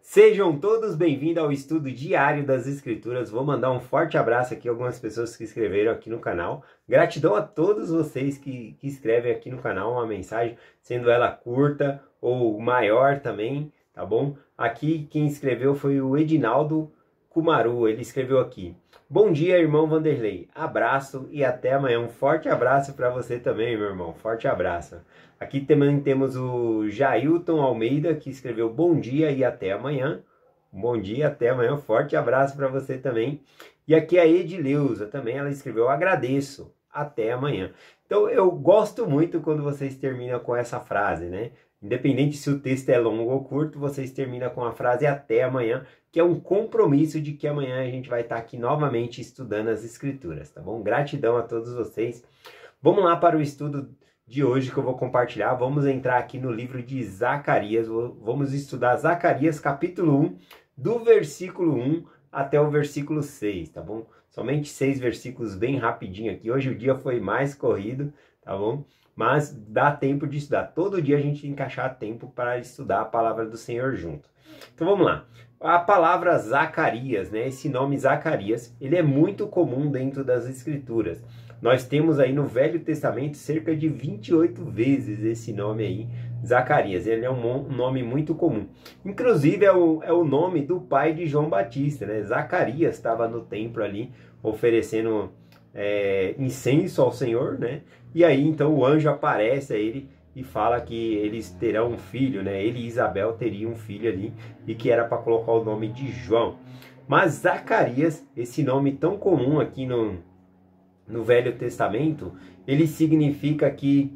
Sejam todos bem-vindos ao estudo diário das Escrituras. Vou mandar um forte abraço aqui a algumas pessoas que escreveram aqui no canal. Gratidão a todos vocês que escrevem aqui no canal uma mensagem, sendo ela curta ou maior também, tá bom? Aqui quem escreveu foi o Edinaldo Kumaru, ele escreveu aqui: bom dia, irmão Vanderlei, abraço e até amanhã. Um forte abraço para você também, meu irmão, forte abraço. Aqui também temos o Jailton Almeida, que escreveu bom dia e até amanhã. Bom dia, até amanhã, forte abraço para você também. E aqui a Edileuza também, ela escreveu agradeço, até amanhã. Então eu gosto muito quando vocês terminam com essa frase, né? Independente se o texto é longo ou curto, vocês terminam com a frase até amanhã, que é um compromisso de que amanhã a gente vai estar aqui novamente estudando as Escrituras, tá bom? Gratidão a todos vocês. Vamos lá para o estudo de hoje que eu vou compartilhar. Vamos entrar aqui no livro de Zacarias. Vamos estudar Zacarias capítulo 1, do versículo 1 até o versículo 6, tá bom? Somente 6 versículos bem rapidinho aqui. Hoje o dia foi mais corrido, tá bom? Mas dá tempo de estudar. Todo dia a gente tem que achar tempo para estudar a palavra do Senhor junto. Então vamos lá. A palavra Zacarias, né? Esse nome Zacarias, ele é muito comum dentro das Escrituras. Nós temos aí no Velho Testamento cerca de 28 vezes esse nome aí, Zacarias. Ele é um nome muito comum. Inclusive é o nome do pai de João Batista, né? Zacarias estava no templo ali oferecendo incenso ao Senhor, né? E aí então o anjo aparece a ele e fala que eles terão um filho, né? Ele e Isabel teriam um filho ali e que era para colocar o nome de João. Mas Zacarias, esse nome tão comum aqui no Velho Testamento, ele significa que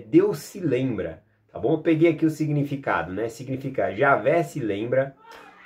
Deus se lembra, tá bom? Eu peguei aqui o significado, né? Significa Javé se lembra.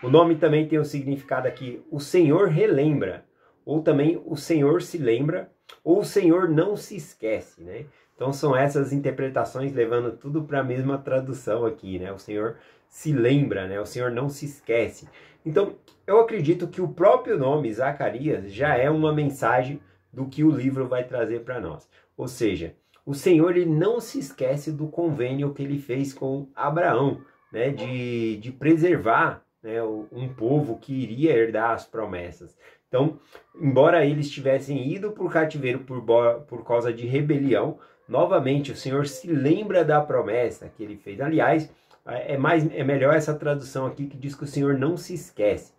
O nome também tem o significado aqui, o Senhor relembra, ou também o Senhor se lembra, ou o Senhor não se esquece, né? Então são essas interpretações levando tudo para a mesma tradução aqui, né? O Senhor se lembra, né? O Senhor não se esquece. Então eu acredito que o próprio nome Zacarias já é uma mensagem do que o livro vai trazer para nós. Ou seja, o Senhor ele não se esquece do convênio que ele fez com Abraão, né? De preservar, né, um povo que iria herdar as promessas. Então, embora eles tivessem ido para o cativeiro por causa de rebelião, novamente o Senhor se lembra da promessa que ele fez. Aliás, é melhor essa tradução aqui que diz que o Senhor não se esquece.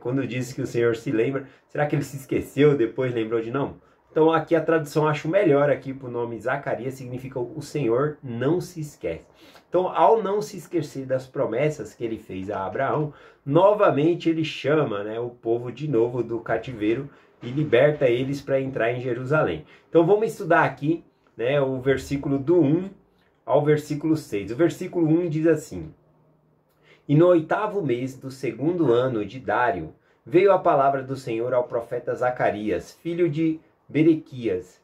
Quando diz que o Senhor se lembra, será que ele se esqueceu, depois lembrou de não? Então aqui a tradução acho melhor aqui para o nome Zacarias, significa o Senhor não se esquece. Então ao não se esquecer das promessas que ele fez a Abraão, novamente ele chama, né, o povo de novo do cativeiro e liberta eles para entrar em Jerusalém. Então vamos estudar aqui, né, o versículo do 1 ao versículo 6. O versículo 1 diz assim: e no 8º mês do 2º ano de Dário, veio a palavra do Senhor ao profeta Zacarias, filho de Berequias,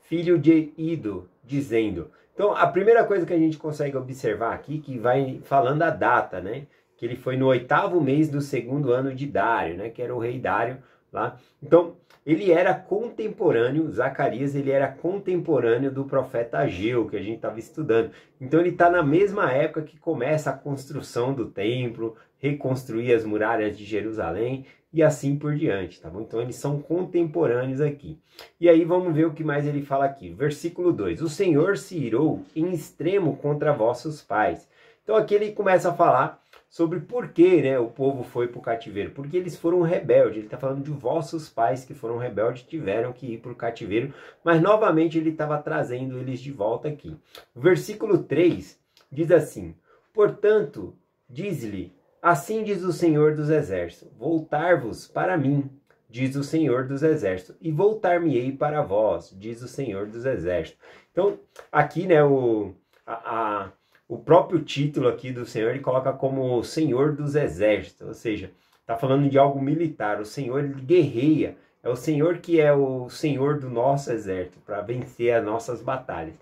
filho de Ido, dizendo... Então, a primeira coisa que a gente consegue observar aqui, que vai falando a data, né? Que ele foi no 8º mês do 2º ano de Dário, né? Que era o rei Dário lá. Então, ele era contemporâneo, Zacarias, ele era contemporâneo do profeta Ageu, que a gente estava estudando. Então ele está na mesma época que começa a construção do templo, reconstruir as muralhas de Jerusalém e assim por diante, tá bom? Então eles são contemporâneos aqui. E aí vamos ver o que mais ele fala aqui. Versículo 2. O Senhor se irou em extremo contra vossos pais. Então aqui ele começa a falar sobre por que, né, o povo foi para o cativeiro. Porque eles foram rebeldes. Ele está falando de vossos pais que foram rebeldes, tiveram que ir para o cativeiro. Mas novamente ele estava trazendo eles de volta aqui. O versículo 3 diz assim: portanto, diz-lhe, assim diz o Senhor dos Exércitos, voltar-vos para mim, diz o Senhor dos Exércitos, e voltar-me-ei para vós, diz o Senhor dos Exércitos. Então, aqui, né, o próprio título aqui do Senhor, ele coloca como Senhor dos Exércitos, ou seja, está falando de algo militar. O Senhor, ele guerreia, é o Senhor que é o Senhor do nosso exército, para vencer as nossas batalhas.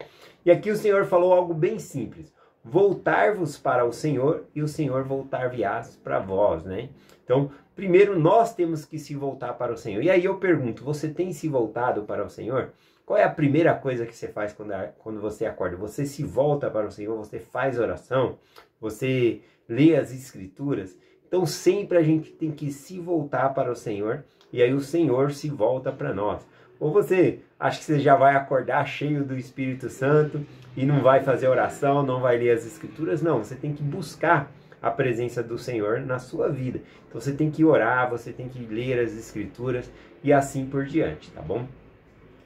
E aqui o Senhor falou algo bem simples: voltar-vos para o Senhor e o Senhor voltar-vos para vós, né? Então, primeiro nós temos que se voltar para o Senhor. E aí eu pergunto, você tem se voltado para o Senhor? Qual é a primeira coisa que você faz quando você acorda? Você se volta para o Senhor, você faz oração, você lê as Escrituras. Então sempre a gente tem que se voltar para o Senhor, e aí o Senhor se volta para nós. Ou você acha que você já vai acordar cheio do Espírito Santo e não vai fazer oração, não vai ler as Escrituras? Não, você tem que buscar a presença do Senhor na sua vida. Então você tem que orar, você tem que ler as Escrituras e assim por diante, tá bom?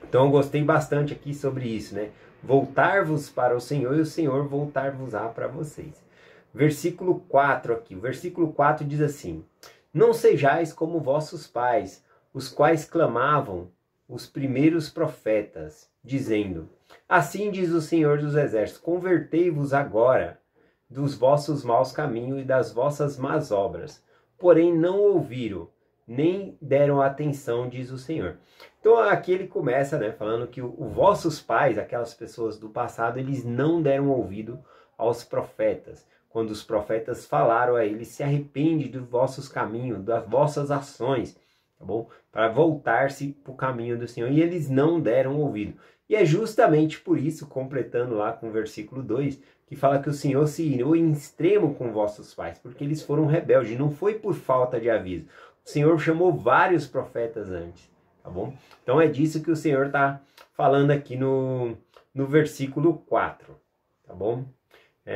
Então eu gostei bastante aqui sobre isso, né? Voltar-vos para o Senhor e o Senhor voltar-vos-á para vocês. Versículo 4 aqui. O versículo 4 diz assim: Não sejais como vossos pais, os quais clamavam os primeiros profetas, dizendo: Assim diz o Senhor dos Exércitos, convertei-vos agora dos vossos maus caminhos e das vossas más obras. Porém não ouviram, nem deram atenção, diz o Senhor. Então aqui ele começa, né, falando que os vossos pais, aquelas pessoas do passado, eles não deram ouvido aos profetas. Quando os profetas falaram a eles: se arrepende dos vossos caminhos, das vossas ações, tá bom? Para voltar-se para o caminho do Senhor. E eles não deram ouvido. E é justamente por isso, completando lá com o versículo 2, que fala que o Senhor se irou em extremo com vossos pais, porque eles foram rebeldes. Não foi por falta de aviso. O Senhor chamou vários profetas antes, tá bom? Então é disso que o Senhor está falando aqui no versículo 4, tá bom?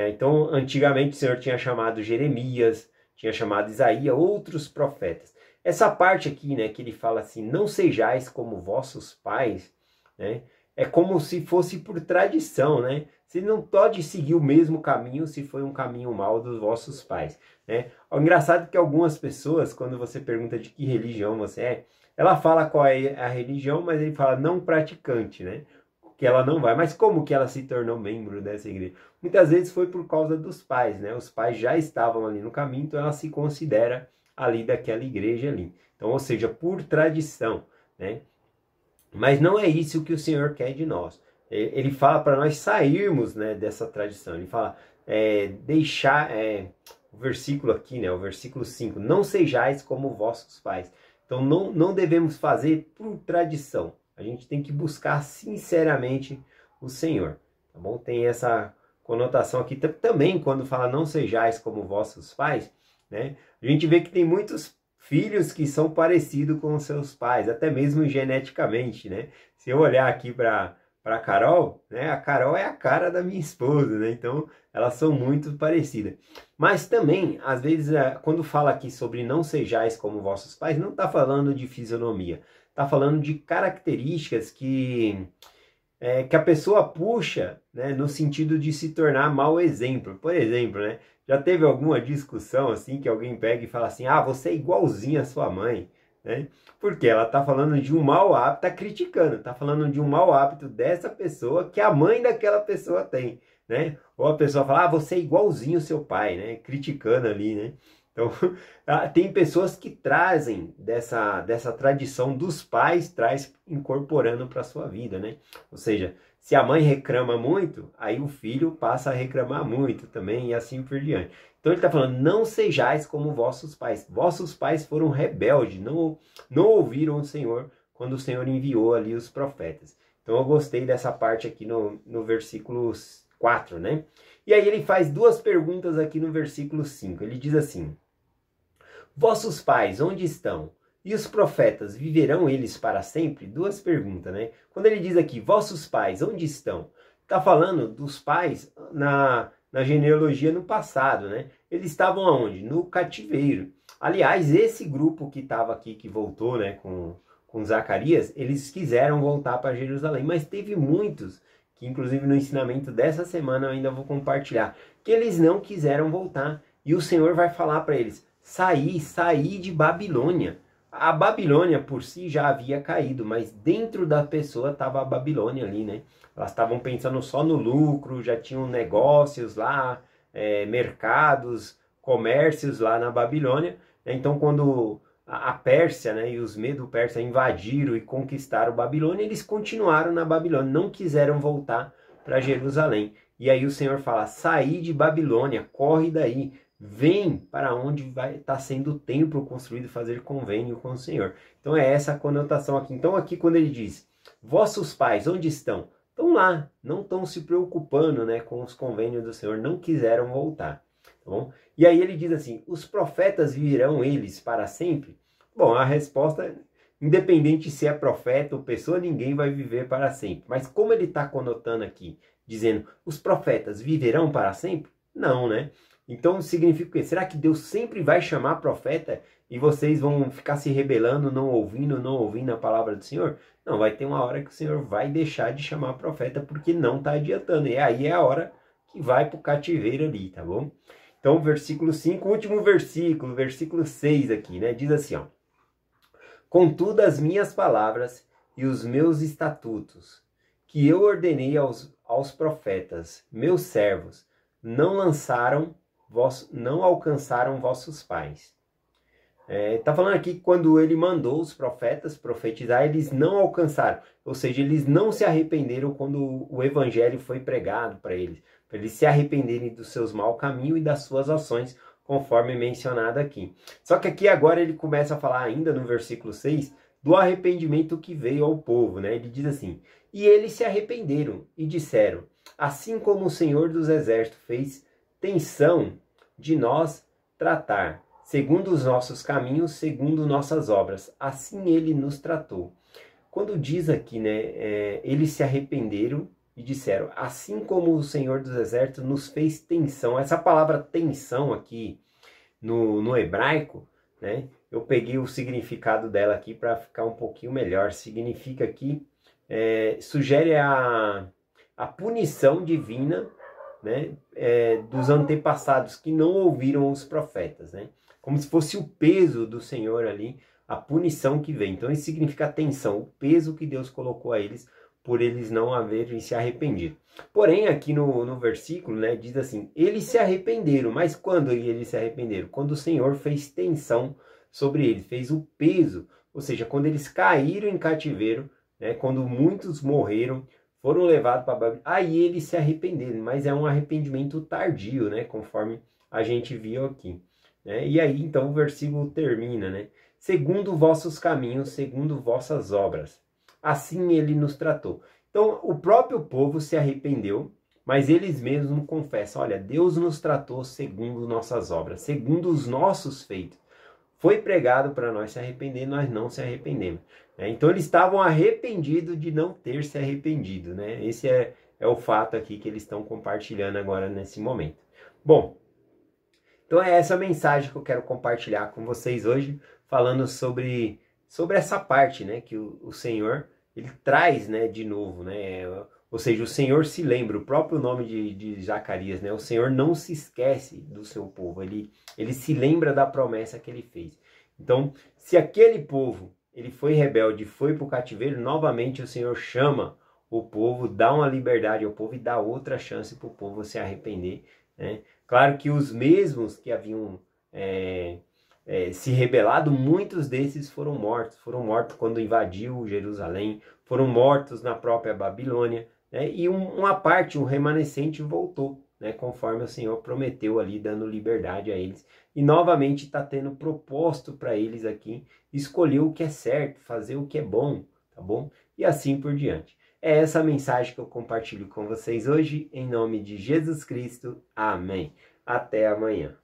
Então, antigamente o Senhor tinha chamado Jeremias, tinha chamado Isaías, outros profetas. Essa parte aqui, né, que ele fala assim: não sejais como vossos pais, né, é como se fosse por tradição, né? Você não pode seguir o mesmo caminho se foi um caminho mau dos vossos pais, né? O engraçado é que algumas pessoas, quando você pergunta de que religião você é, ela fala qual é a religião, mas ele fala não praticante, né? Que ela não vai. Mas como que ela se tornou membro dessa igreja? Muitas vezes foi por causa dos pais, né? Os pais já estavam ali no caminho, então ela se considera ali daquela igreja ali. Então, ou seja, por tradição, né? Mas não é isso que o Senhor quer de nós. Ele fala para nós sairmos, né, dessa tradição. Ele fala, o versículo aqui, né, o versículo 5, não sejais como vossos pais. Então não devemos fazer por tradição. A gente tem que buscar sinceramente o Senhor, tá bom? Tem essa conotação aqui também quando fala não sejais como vossos pais, né? A gente vê que tem muitos filhos que são parecidos com os seus pais, até mesmo geneticamente, né? Se eu olhar aqui para a Carol, né? A Carol é a cara da minha esposa, né? Então elas são muito parecidas. Mas também, às vezes, quando fala aqui sobre não sejais como vossos pais, não está falando de fisionomia. Está falando de características que a pessoa puxa, né, no sentido de se tornar mau exemplo. Por exemplo, né, já teve alguma discussão assim que alguém pega e fala assim: ah, você é igualzinho a sua mãe, né? Porque ela está falando de um mau hábito, está criticando, está falando de um mau hábito dessa pessoa que a mãe daquela pessoa tem, né? Ou a pessoa fala: ah, você é igualzinho ao seu pai, né? Criticando ali, né? Então, tem pessoas que trazem dessa tradição dos pais, traz incorporando para a sua vida, né? Ou seja, se a mãe reclama muito, aí o filho passa a reclamar muito também e assim por diante. Então ele está falando: não sejais como vossos pais. Vossos pais foram rebeldes, não ouviram o Senhor quando o Senhor enviou ali os profetas. Então eu gostei dessa parte aqui no versículo 4, né? E aí ele faz duas perguntas aqui no versículo 5. Ele diz assim: vossos pais, onde estão? E os profetas, viverão eles para sempre? Duas perguntas, né? Quando ele diz aqui, vossos pais, onde estão? Está falando dos pais na genealogia no passado, né? Eles estavam aonde? No cativeiro. Aliás, esse grupo que estava aqui, que voltou, né, com Zacarias, eles quiseram voltar para Jerusalém, mas teve muitos, que inclusive no ensinamento dessa semana eu ainda vou compartilhar, que eles não quiseram voltar. E o Senhor vai falar para eles: saí de Babilônia. A Babilônia por si já havia caído, mas dentro da pessoa estava a Babilônia ali, né? Elas estavam pensando só no lucro, já tinham negócios lá, mercados, comércios lá na Babilônia. Então quando a Pérsia, né, e os Medo-Persa invadiram e conquistaram Babilônia, eles continuaram na Babilônia, não quiseram voltar para Jerusalém. E aí o Senhor fala: saí de Babilônia, corre daí. Vem para onde vai estar sendo o templo construído, fazer convênio com o Senhor. Então é essa a conotação aqui. Então aqui quando ele diz, vossos pais, onde estão? Estão lá, não estão se preocupando, né, com os convênios do Senhor, não quiseram voltar. tá bom? E aí ele diz assim, os profetas viverão eles para sempre? Bom, a resposta, independente se é profeta ou pessoa, ninguém vai viver para sempre. Mas como ele está conotando aqui, dizendo, os profetas viverão para sempre? Não, né? Então significa o quê? Será que Deus sempre vai chamar profeta e vocês vão ficar se rebelando, não ouvindo a palavra do Senhor? Não, vai ter uma hora que o Senhor vai deixar de chamar profeta porque não está adiantando. E aí é a hora que vai para o cativeiro ali, tá bom? Então, versículo 5, último versículo, versículo 6 aqui, né? Diz assim, ó. Contudo, as minhas palavras e os meus estatutos, que eu ordenei aos profetas, meus servos, não alcançaram vossos pais. Tá falando aqui que quando ele mandou os profetas profetizar, eles não alcançaram, ou seja, eles não se arrependeram quando o evangelho foi pregado para eles se arrependerem dos seus maus caminhos e das suas ações, conforme mencionado aqui. Só que aqui agora ele começa a falar ainda no versículo 6, do arrependimento que veio ao povo, né? Ele diz assim, e eles se arrependeram e disseram, assim como o Senhor dos Exércitos fez tensão de nós tratar, segundo os nossos caminhos, segundo nossas obras. Assim ele nos tratou. Quando diz aqui, né, eles se arrependeram e disseram, assim como o Senhor dos Exércitos nos fez tensão. Essa palavra tensão aqui no hebraico, né, eu peguei o significado dela aqui para ficar um pouquinho melhor. Significa aqui, sugere a punição divina, né, dos antepassados que não ouviram os profetas, né? Como se fosse o peso do Senhor ali, a punição que vem. Então isso significa atenção, o peso que Deus colocou a eles por eles não haverem se arrependido. Porém, aqui no versículo, né, diz assim, eles se arrependeram, mas quando eles se arrependeram? Quando o Senhor fez tensão sobre eles, fez o peso, ou seja, quando eles caíram em cativeiro, né, quando muitos morreram, foram levados para Babilônia, aí eles se arrependeram, mas é um arrependimento tardio, né, conforme a gente viu aqui. Né? E aí, então, o versículo termina, né? Segundo vossos caminhos, segundo vossas obras. Assim ele nos tratou. Então, o próprio povo se arrependeu, mas eles mesmos confessam, olha, Deus nos tratou segundo nossas obras, segundo os nossos feitos. Foi pregado para nós se arrepender, nós não se arrependemos. Né? Então, eles estavam arrependidos de não ter se arrependido. Né? Esse é o fato aqui que eles estão compartilhando agora nesse momento. Bom, então é essa mensagem que eu quero compartilhar com vocês hoje, falando sobre essa parte, né, que o Senhor, ele traz, né, de novo, né, ou seja, o Senhor se lembra, o próprio nome de Zacarias, né, o Senhor não se esquece do seu povo, ele se lembra da promessa que ele fez. Então, se aquele povo, ele foi rebelde, foi para o cativeiro, novamente o Senhor chama o povo, dá uma liberdade ao povo e dá outra chance para o povo se arrepender, né. Claro que os mesmos que haviam se rebelado, muitos desses foram mortos quando invadiu Jerusalém, foram mortos na própria Babilônia, né? E uma parte, um remanescente voltou, né? Conforme o Senhor prometeu ali, dando liberdade a eles. E novamente está tendo proposto para eles aqui escolher o que é certo, fazer o que é bom, tá bom? E assim por diante. É essa a mensagem que eu compartilho com vocês hoje, em nome de Jesus Cristo. Amém. Até amanhã.